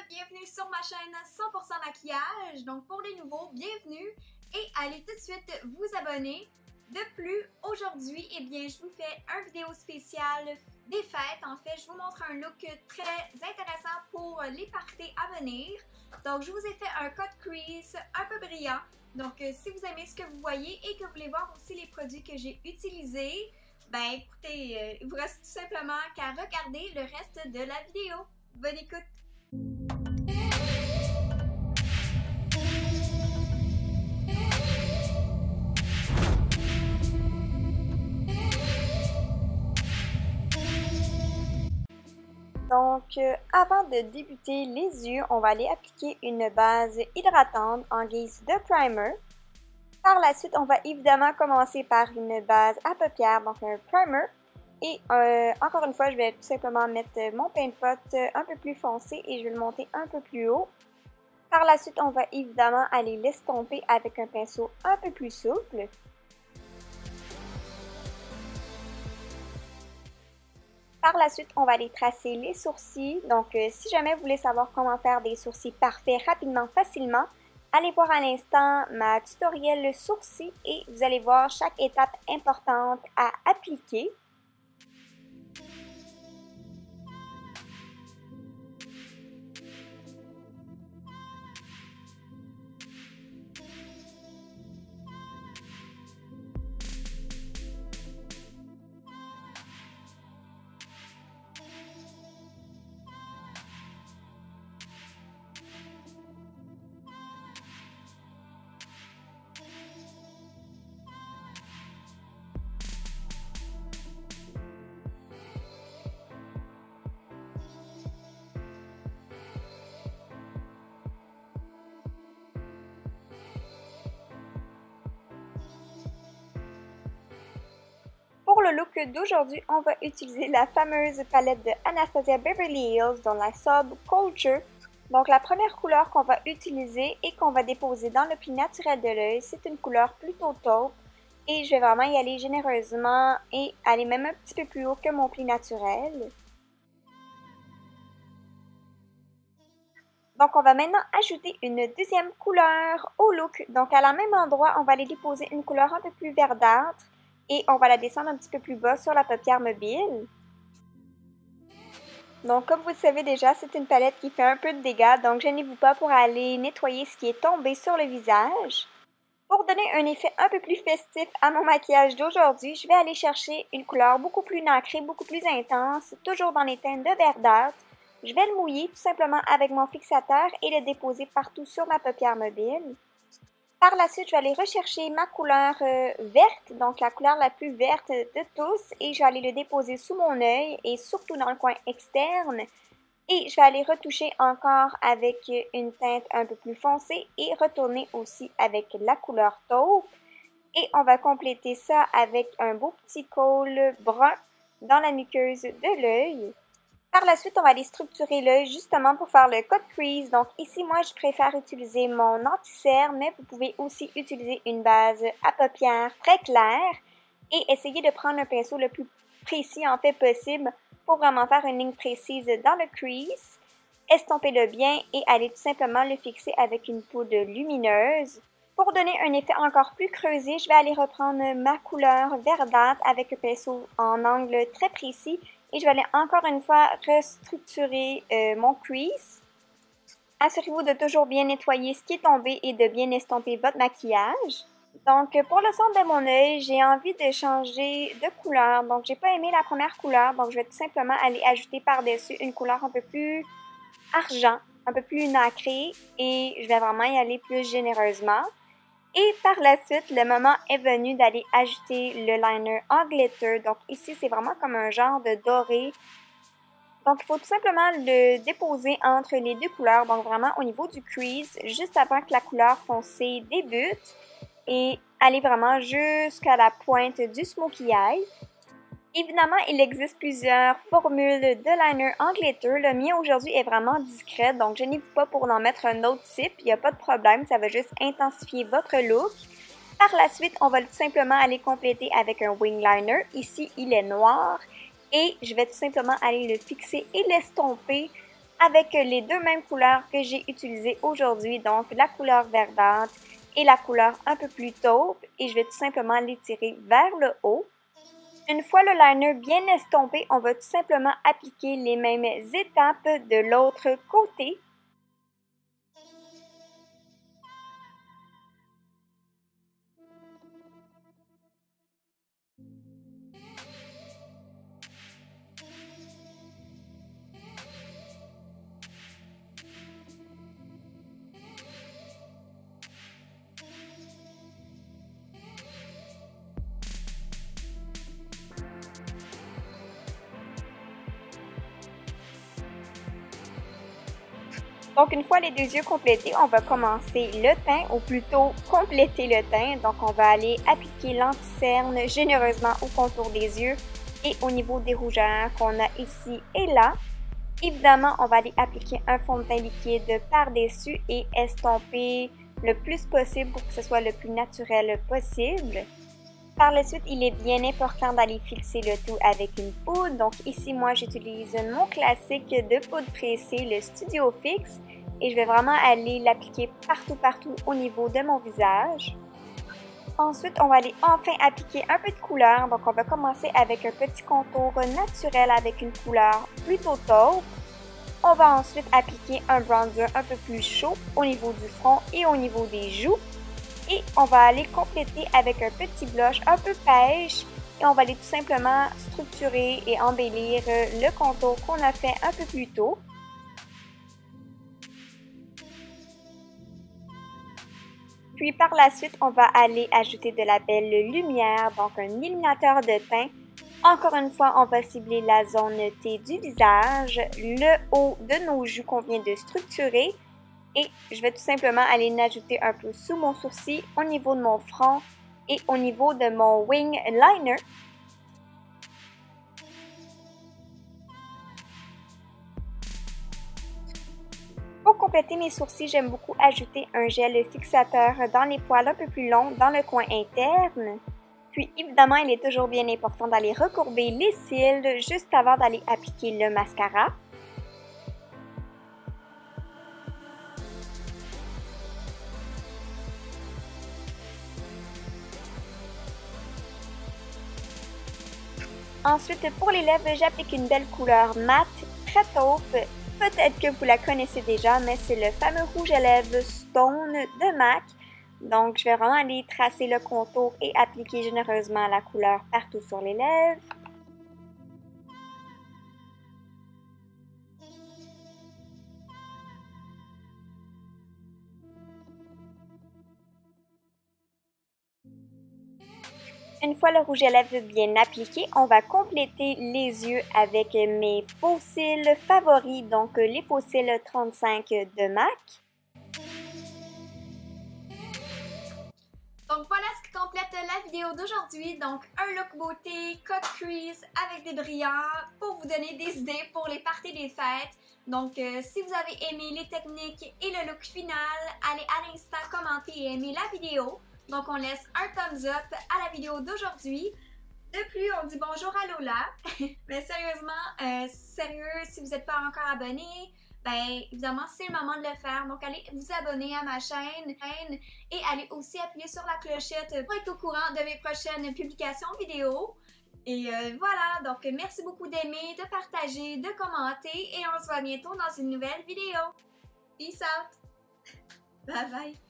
bienvenue sur ma chaîne 100% maquillage. Donc pour les nouveaux, bienvenue et allez tout de suite vous abonner. De plus, aujourd'hui, eh bien, je vous fais une vidéo spéciale des fêtes. En fait, je vous montre un look très intéressant pour les parties à venir. Donc, je vous ai fait un cut crease un peu brillant. Donc, si vous aimez ce que vous voyez et que vous voulez voir aussi les produits que j'ai utilisés, ben écoutez, il vous reste tout simplement qu'à regarder le reste de la vidéo. Bonne écoute! Donc, avant de débuter les yeux, on va aller appliquer une base hydratante en guise de primer. Par la suite, on va évidemment commencer par une base à paupières, donc un primer. Et encore une fois, je vais tout simplement mettre mon paint pot un peu plus foncé et je vais le monter un peu plus haut. Par la suite, on va évidemment aller l'estomper avec un pinceau un peu plus souple. Par la suite, on va aller tracer les sourcils. Donc, si jamais vous voulez savoir comment faire des sourcils parfaits rapidement, facilement, allez voir à l'instant ma tutoriel sourcils et vous allez voir chaque étape importante à appliquer. Pour le look d'aujourd'hui, on va utiliser la fameuse palette de Anastasia Beverly Hills dans la Sub Culture. Donc la première couleur qu'on va utiliser et qu'on va déposer dans le pli naturel de l'œil, c'est une couleur plutôt taupe. Et je vais vraiment y aller généreusement et aller même un petit peu plus haut que mon pli naturel. Donc on va maintenant ajouter une deuxième couleur au look. Donc à la même endroit, on va aller déposer une couleur un peu plus verdâtre. Et on va la descendre un petit peu plus bas sur la paupière mobile. Donc comme vous le savez déjà, c'est une palette qui fait un peu de dégâts, donc gênez-vous pas pour aller nettoyer ce qui est tombé sur le visage. Pour donner un effet un peu plus festif à mon maquillage d'aujourd'hui, je vais aller chercher une couleur beaucoup plus nacrée, beaucoup plus intense, toujours dans les teintes de verdâtre. Je vais le mouiller tout simplement avec mon fixateur et le déposer partout sur ma paupière mobile. Par la suite, je vais aller rechercher ma couleur verte, donc la couleur la plus verte de tous, et je vais aller le déposer sous mon œil et surtout dans le coin externe. Et je vais aller retoucher encore avec une teinte un peu plus foncée et retourner aussi avec la couleur taupe. Et on va compléter ça avec un beau petit col brun dans la muqueuse de l'œil. Par la suite, on va aller structurer l'œil justement pour faire le cut crease. Donc ici, moi, je préfère utiliser mon anti-cerne, mais vous pouvez aussi utiliser une base à paupières très claire et essayer de prendre un pinceau le plus précis en fait possible pour vraiment faire une ligne précise dans le crease. Estompez-le bien et allez tout simplement le fixer avec une poudre lumineuse. Pour donner un effet encore plus creusé, je vais aller reprendre ma couleur verdâtre avec un pinceau en angle très précis. Et je vais aller encore une fois restructurer mon crease. Assurez-vous de toujours bien nettoyer ce qui est tombé et de bien estomper votre maquillage. Donc pour le centre de mon œil, j'ai envie de changer de couleur. Donc j'ai pas aimé la première couleur, donc je vais tout simplement aller ajouter par-dessus une couleur un peu plus argent, un peu plus nacrée. Et je vais vraiment y aller plus généreusement. Et par la suite, le moment est venu d'aller ajouter le liner en glitter. Donc ici, c'est vraiment comme un genre de doré. Donc il faut tout simplement le déposer entre les deux couleurs, donc vraiment au niveau du crease, juste avant que la couleur foncée débute. Et aller vraiment jusqu'à la pointe du smokey eye. Évidemment, il existe plusieurs formules de liner en glitter. Le mien aujourd'hui est vraiment discret, donc je n'hésite pas pour en mettre un autre type. Il n'y a pas de problème, ça va juste intensifier votre look. Par la suite, on va tout simplement aller compléter avec un wing liner. Ici, il est noir. Et je vais tout simplement aller le fixer et l'estomper avec les deux mêmes couleurs que j'ai utilisées aujourd'hui, donc la couleur verdâtre et la couleur un peu plus taupe, et je vais tout simplement l'étirer vers le haut. Une fois le liner bien estompé, on va tout simplement appliquer les mêmes étapes de l'autre côté. Donc, une fois les deux yeux complétés, on va commencer le teint, ou plutôt compléter le teint. Donc, on va aller appliquer l'anti-cerne généreusement au contour des yeux et au niveau des rougeurs qu'on a ici et là. Évidemment, on va aller appliquer un fond de teint liquide par-dessus et estomper le plus possible pour que ce soit le plus naturel possible. Par la suite, il est bien important d'aller fixer le tout avec une poudre. Donc ici, moi, j'utilise mon classique de poudre pressée, le Studio Fix. Et je vais vraiment aller l'appliquer partout au niveau de mon visage. Ensuite, on va aller enfin appliquer un peu de couleur. Donc on va commencer avec un petit contour naturel avec une couleur plutôt taupe. On va ensuite appliquer un bronzer un peu plus chaud au niveau du front et au niveau des joues. Et on va aller compléter avec un petit blush un peu pêche et on va aller tout simplement structurer et embellir le contour qu'on a fait un peu plus tôt. Puis par la suite, on va aller ajouter de la belle lumière, donc un illuminateur de teint. Encore une fois, on va cibler la zone T du visage, le haut de nos joues qu'on vient de structurer. Et je vais tout simplement aller l'ajouter un peu sous mon sourcil, au niveau de mon front et au niveau de mon wing liner. Pour compléter mes sourcils, j'aime beaucoup ajouter un gel fixateur dans les poils un peu plus longs dans le coin interne. Puis évidemment, il est toujours bien important d'aller recourber les cils juste avant d'aller appliquer le mascara. Ensuite, pour les lèvres, j'applique une belle couleur mate, très taupe. Peut-être que vous la connaissez déjà, mais c'est le fameux rouge à lèvres Stone de MAC. Donc, je vais vraiment aller tracer le contour et appliquer généreusement la couleur partout sur les lèvres. Une fois le rouge à lèvres bien appliqué, on va compléter les yeux avec mes faux cils favoris, donc les faux cils 35 de MAC. Donc voilà ce qui complète la vidéo d'aujourd'hui. Donc un look beauté, cut crease avec des brillants pour vous donner des idées pour les parties des fêtes. Donc si vous avez aimé les techniques et le look final, allez à l'instant commenter et aimer la vidéo. Donc on laisse un thumbs up à la vidéo d'aujourd'hui. De plus, on dit bonjour à Lola. Mais sérieusement, sérieux, si vous n'êtes pas encore abonné, ben évidemment c'est le moment de le faire. Donc allez vous abonner à ma chaîne et allez aussi appuyer sur la clochette pour être au courant de mes prochaines publications vidéo. Et voilà, donc merci beaucoup d'aimer, de partager, de commenter et on se voit bientôt dans une nouvelle vidéo. Peace out! Bye bye!